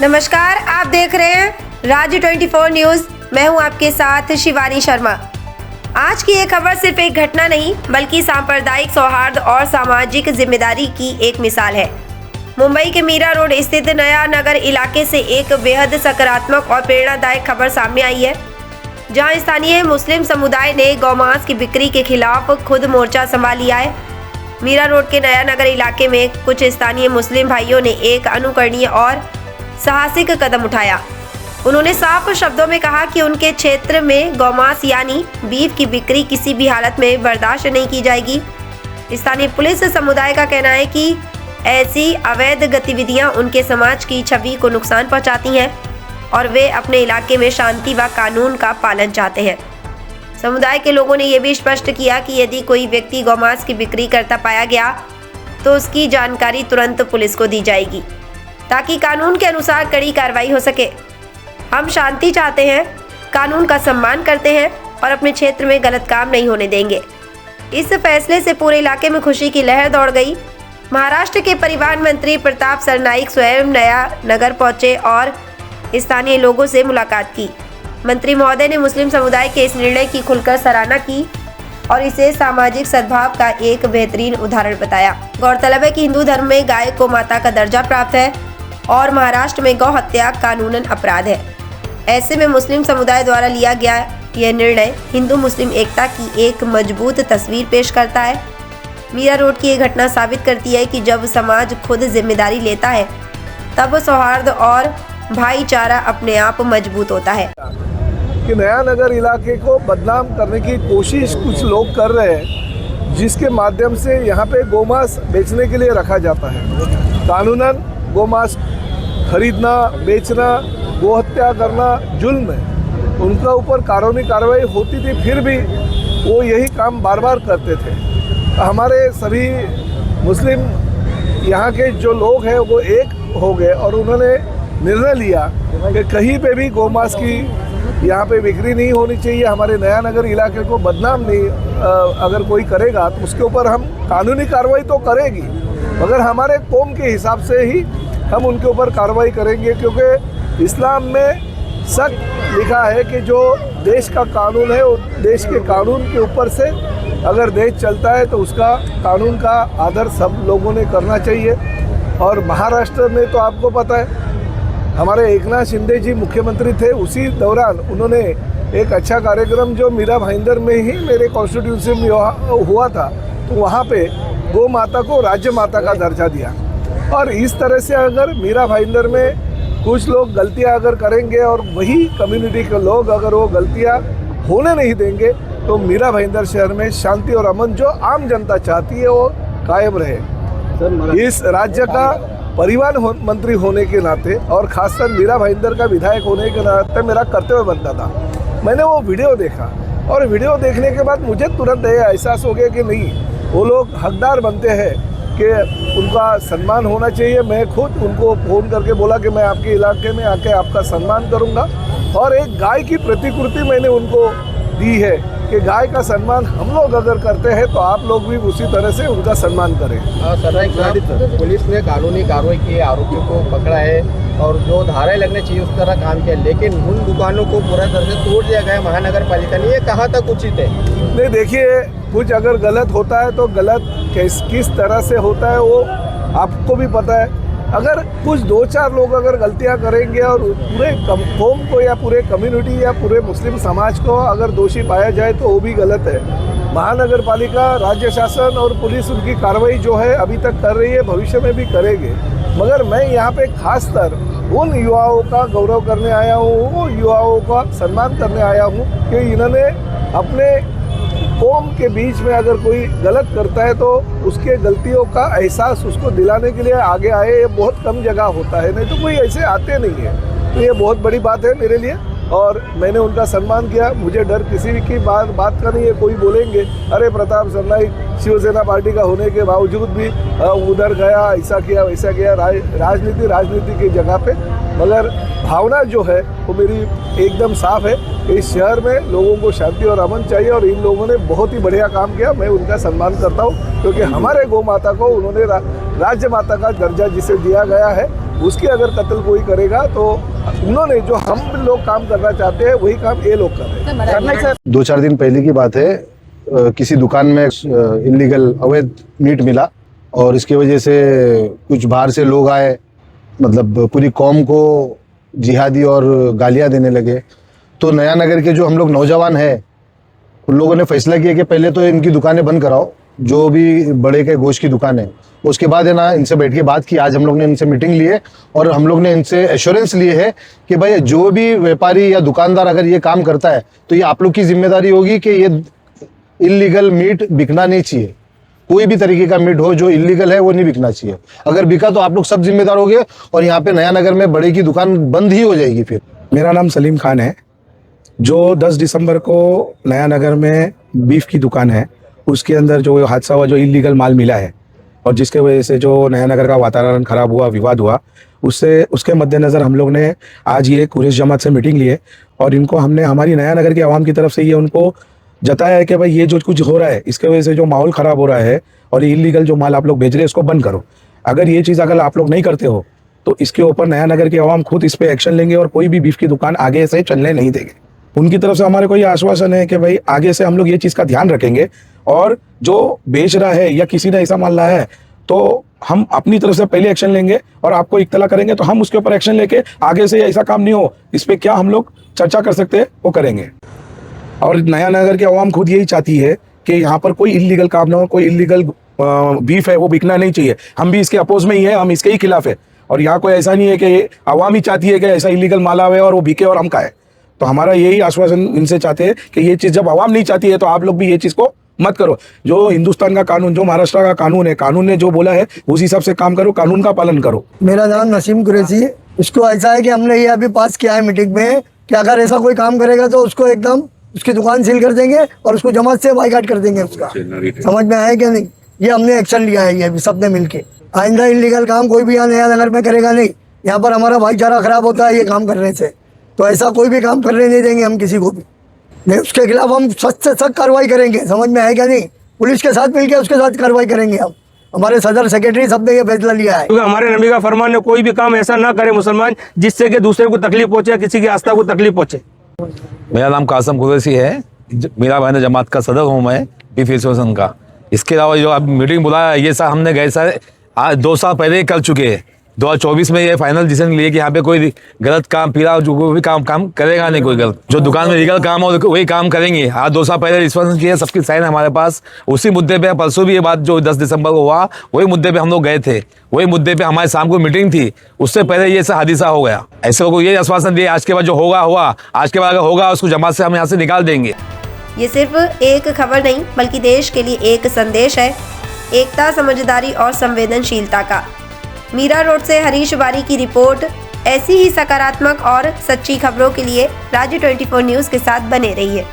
नमस्कार, आप देख रहे हैं राज्य 24 न्यूज। मैं हूं आपके साथ शिवानी शर्मा। आज की ये खबर सिर्फ एक घटना नहीं बल्कि सांप्रदायिक सौहार्द और सामाजिक जिम्मेदारी की एक मिसाल है। मुंबई के मीरा रोड स्थित नया नगर इलाके से एक बेहद सकारात्मक और प्रेरणादायक खबर सामने आई है, जहां स्थानीय मुस्लिम समुदाय ने गौमांस की बिक्री के खिलाफ खुद मोर्चा संभाल लिया है। मीरा रोड के नया नगर इलाके में कुछ स्थानीय मुस्लिम भाइयों ने एक अनुकरणीय और साहसिक कदम उठाया। उन्होंने साफ शब्दों में कहा कि उनके क्षेत्र में गौमांस यानी बीफ की बिक्री किसी भी हालत में बर्दाश्त नहीं की जाएगी। स्थानीय पुलिस समुदाय का कहना है कि ऐसी अवैध गतिविधियां उनके समाज की छवि को नुकसान पहुंचाती हैं और वे अपने इलाके में शांति व कानून का पालन चाहते हैं। समुदाय के लोगों ने यह भी स्पष्ट किया कि यदि कोई व्यक्ति गौमांस की बिक्री करता पाया गया तो उसकी जानकारी तुरंत पुलिस को दी जाएगी ताकि कानून के अनुसार कड़ी कार्रवाई हो सके। हम शांति चाहते हैं, कानून का सम्मान करते हैं और अपने क्षेत्र में गलत काम नहीं होने देंगे। इस फैसले से पूरे इलाके में खुशी की लहर दौड़ गई। महाराष्ट्र के परिवहन मंत्री प्रताप सरनाइक स्वयं नया नगर पहुंचे और स्थानीय लोगों से मुलाकात की। मंत्री महोदय ने मुस्लिम समुदाय के इस निर्णय की खुलकर सराहना की और इसे सामाजिक सद्भाव का एक बेहतरीन उदाहरण बताया। गौरतलब है कि हिंदू धर्म में गाय को माता का दर्जा प्राप्त है और महाराष्ट्र में गौ हत्या कानूनन अपराध है। ऐसे में मुस्लिम समुदाय द्वारा लिया गया यह निर्णय हिंदू मुस्लिम एकता की एक मजबूत तस्वीर पेश करता है। मीरा रोड की यह घटना साबित करती है कि जब समाज खुद जिम्मेदारी लेता है तब सौहार्द और भाईचारा अपने आप मजबूत होता है। कि नया नगर इलाके को बदनाम करने की कोशिश कुछ लोग कर रहे हैं, जिसके माध्यम से यहाँ पे गोमांस बेचने के लिए रखा जाता है। कानूनन गोमांस खरीदना, बेचना, गोहत्या करना जुल्म है। उनका ऊपर कानूनी कार्रवाई होती थी, फिर भी वो यही काम बार बार करते थे। हमारे सभी मुस्लिम यहाँ के जो लोग हैं वो एक हो गए और उन्होंने निर्णय लिया कि कहीं पे भी गोमांस की यहाँ पे बिक्री नहीं होनी चाहिए। हमारे नया नगर इलाके को बदनाम नहीं अगर कोई करेगा तो उसके ऊपर हम कानूनी कार्रवाई तो करेगी, मगर हमारे कौम के हिसाब से ही हम उनके ऊपर कार्रवाई करेंगे, क्योंकि इस्लाम में सख्त लिखा है कि जो देश का कानून है वो देश के कानून के ऊपर से अगर देश चलता है तो उसका कानून का आदर सब लोगों ने करना चाहिए। और महाराष्ट्र में तो आपको पता है हमारे एकनाथ शिंदे जी मुख्यमंत्री थे, उसी दौरान उन्होंने एक अच्छा कार्यक्रम जो मीरा भाईंदर में ही मेरे कॉन्स्टिट्यूंसी में हुआ था, तो वहाँ पे गौ माता को राज्य माता का दर्जा दिया। और इस तरह से अगर मीरा भाईंदर में कुछ लोग गलतियाँ अगर करेंगे और वही कम्युनिटी के लोग अगर वो गलतियाँ होने नहीं देंगे तो मीरा भाईंदर शहर में शांति और अमन जो आम जनता चाहती है वो कायम रहे। इस राज्य का परिवहन मंत्री होने के नाते और खासकर मीरा भाईंदर का विधायक होने के नाते मेरा कर्तव्य बनता था। मैंने वो वीडियो देखा और वीडियो देखने के बाद मुझे तुरंत ये एहसास हो गया कि नहीं, वो लोग हकदार बनते हैं कि उनका सम्मान होना चाहिए। मैं खुद उनको फ़ोन करके बोला कि मैं आपके इलाके में आके आपका सम्मान करूंगा और एक गाय की प्रतिकृति मैंने उनको दी है कि गाय का सम्मान हम लोग अगर करते हैं तो आप लोग भी उसी तरह से उनका सम्मान करें। पुलिस ने कानूनी कार्रवाई की, आरोपियों को पकड़ा है और जो धाराएं लगने चाहिए उस तरह काम किया, लेकिन उन दुकानों को पूरा तरह से तोड़ दिया गया महानगर पालिका ने। ये कहाँ तक उचित है? नहीं, देखिए, कुछ अगर गलत होता है तो गलत किस तरह से होता है वो आपको भी पता है। अगर कुछ 2-4 लोग अगर गलतियां करेंगे और पूरे कौम को या पूरे कम्युनिटी या पूरे मुस्लिम समाज को अगर दोषी पाया जाए तो वो भी गलत है। महानगर पालिका, राज्य शासन और पुलिस उनकी कार्रवाई जो है अभी तक कर रही है, भविष्य में भी करेंगे। मगर मैं यहाँ पे खासकर उन युवाओं का गौरव करने आया हूँ, वो युवाओं का सम्मान करने आया हूँ कि इन्होंने अपने कौम के बीच में अगर कोई गलत करता है तो उसके गलतियों का एहसास उसको दिलाने के लिए आगे आए। ये बहुत कम जगह होता है, नहीं तो कोई ऐसे आते नहीं है। तो ये बहुत बड़ी बात है मेरे लिए और मैंने उनका सम्मान किया। मुझे डर किसी की बात का नहीं है। कोई बोलेंगे अरे प्रताप सरनाइक शिवसेना पार्टी का होने के बावजूद भी उधर गया, ऐसा किया वैसा किया। राजनीति की जगह पे, मगर भावना जो है वो मेरी एकदम साफ है। इस शहर में लोगों को शांति और अमन चाहिए और इन लोगों ने बहुत ही बढ़िया काम किया। मैं उनका सम्मान करता हूँ क्योंकि हमारे गौ माता को उन्होंने राज्य माता का दर्जा जिसे दिया गया है उसके अगर कत्ल कोई करेगा तो उन्होंने जो हम लोग काम करना चाहते हैं वही काम ये लोग कर रहे हैं। 2-4 दिन पहले की बात है, किसी दुकान में इलीगल अवैध मीट मिला और इसकी वजह से कुछ बाहर से लोग आए, मतलब पूरी कौम को जिहादी और गालियां देने लगे। तो नया नगर के जो हम लोग नौजवान हैं उन लोगों ने फैसला किया कि पहले तो इनकी दुकानें बंद कराओ, जो भी बड़े के गोश्त की दुकान है। उसके बाद है ना, इनसे बैठ के बात की। आज हम लोग ने इनसे मीटिंग ली है और हम लोग ने इनसे एश्योरेंस लिए है कि भाई जो भी व्यापारी या दुकानदार अगर ये काम करता है तो ये आप लोग की जिम्मेदारी होगी कि ये इलीगल मीट बिकना नहीं चाहिए। कोई भी तरीके का मीट हो जो इलीगल है वो नहीं बिकना चाहिए। अगर बिका तो आप लोग सब जिम्मेदार होंगे और यहाँ पे नया नगर में बड़े की दुकान बंद ही हो जाएगी। फिर मेरा नाम सलीम खान है। जो 10 दिसंबर को नया नगर में बीफ की दुकान है उसके अंदर जो हादसा हुआ, जो इलीगल माल मिला है और जिसके वजह से जो नया नगर का वातावरण खराब हुआ, विवाद हुआ, उसके मद्देनज़र हम लोग ने आज ये कुरेश जमात से मीटिंग ली है और इनको हमने हमारी नया नगर के आवाम की तरफ से ये उनको जताया है कि भाई ये जो कुछ हो रहा है इसके वजह से जो माहौल ख़राब हो रहा है और ये इलीगल जो माल आप लोग भेज रहे हैं इसको बंद करो। अगर ये चीज़ अगर आप लोग नहीं करते हो तो इसके ऊपर नया नगर के आवाम खुद इस पर एक्शन लेंगे और कोई भी बीफ की दुकान आगे से चलने नहीं देंगे। उनकी तरफ से हमारे को ये आश्वासन है कि भाई आगे से हम लोग ये चीज़ का ध्यान रखेंगे और जो बेच रहा है या किसी ने ऐसा माल लाया है तो हम अपनी तरफ से पहले एक्शन लेंगे और आपको इत्तला करेंगे तो हम उसके ऊपर एक्शन लेके आगे से ऐसा काम नहीं हो, इस पर क्या हम लोग चर्चा कर सकते हैं वो करेंगे। और नया नगर की आवाम खुद यही चाहती है कि यहाँ पर कोई इलीगल काम ना हो, कोई इलीगल बीफ है वो बिकना नहीं चाहिए। हम भी इसके अपोज में ही है, हम इसके ही खिलाफ है और यहाँ कोई ऐसा नहीं है कि आवाम ही चाहती है कि ऐसा इलीगल माल आवे और वो बिके और हम खाए। तो हमारा यही आश्वासन इनसे चाहते हैं कि ये चीज़ जब आवाम नहीं चाहती है तो आप लोग भी ये चीज़ को मत करो। जो हिंदुस्तान का कानून, जो महाराष्ट्र का कानून है, कानून ने जो बोला है उस हिसाब से काम करो, कानून का पालन करो। मेरा नाम नसीम कुरैशी। इसको ऐसा है कि हमने ये अभी पास किया है मीटिंग में कि अगर ऐसा कोई काम करेगा तो उसको एकदम उसकी दुकान सील कर देंगे और उसको जमात से बाइकाट कर देंगे। उसका समझ में आया कि नहीं? ये हमने एक्शन लिया है, ये सबने मिलके। आइंदा इलीगल काम कोई भी यहाँ नया नगर में करेगा नहीं। यहाँ पर हमारा भाईचारा खराब होता है ये काम करने से, तो ऐसा कोई भी काम करने नहीं देंगे हम किसी को भी नहीं। उसके खिलाफ हम सख्त से सख्त कार्रवाई करेंगे। समझ में आया क्या नहीं? पुलिस के साथ मिलकर उसके साथ कार्रवाई करेंगे हम। हमारे सदर सेक्रेटरी सब ने ये फैसला लिया है। क्योंकि हमारे नबी का फरमान है कोई भी काम ऐसा ना करे मुसलमान जिससे कि दूसरे को तकलीफ पहुंचे, किसी की आस्था को तकलीफ पहुंचे। मेरा नाम कासम कुरैशी है। मेरा बहन जमात का सदर हूँ मैं, बीफ एसोसिएशन का। इसके अलावा जो अब मीटिंग बुलाया ये सब हमने गए सारे आज 2 साल पहले ही कर चुके हैं। 2024 में ये फाइनल डिसीजन लिए कि यहाँ पे कोई गलत काम पीला जो कोई भी काम करेगा नहीं, कोई गलत जो दुकान में लीगल काम हो वही काम करेंगे। आज 2 साल पहले रिस्पॉन्स किया, सबकी साइन है हमारे पास। उसी मुद्दे पे परसों भी ये बात जो 10 दिसंबर को हुआ वही मुद्दे पे हम लोग गए थे, वही मुद्दे पे हमारे शाम को मीटिंग थी। उससे पहले ये सब हादसा हो गया। ऐसे लोगों को ये आश्वासन दिए आज के बाद जो होगा हुआ, आज के बाद अगर होगा उसको जमात से हम यहाँ से निकाल देंगे। ये सिर्फ एक खबर नहीं बल्कि देश के लिए एक संदेश है, एकता, समझदारी और संवेदनशीलता का। मीरा रोड से हरीश बारी की रिपोर्ट। ऐसी ही सकारात्मक और सच्ची खबरों के लिए राज्य 24 न्यूज़ के साथ बने रहिए।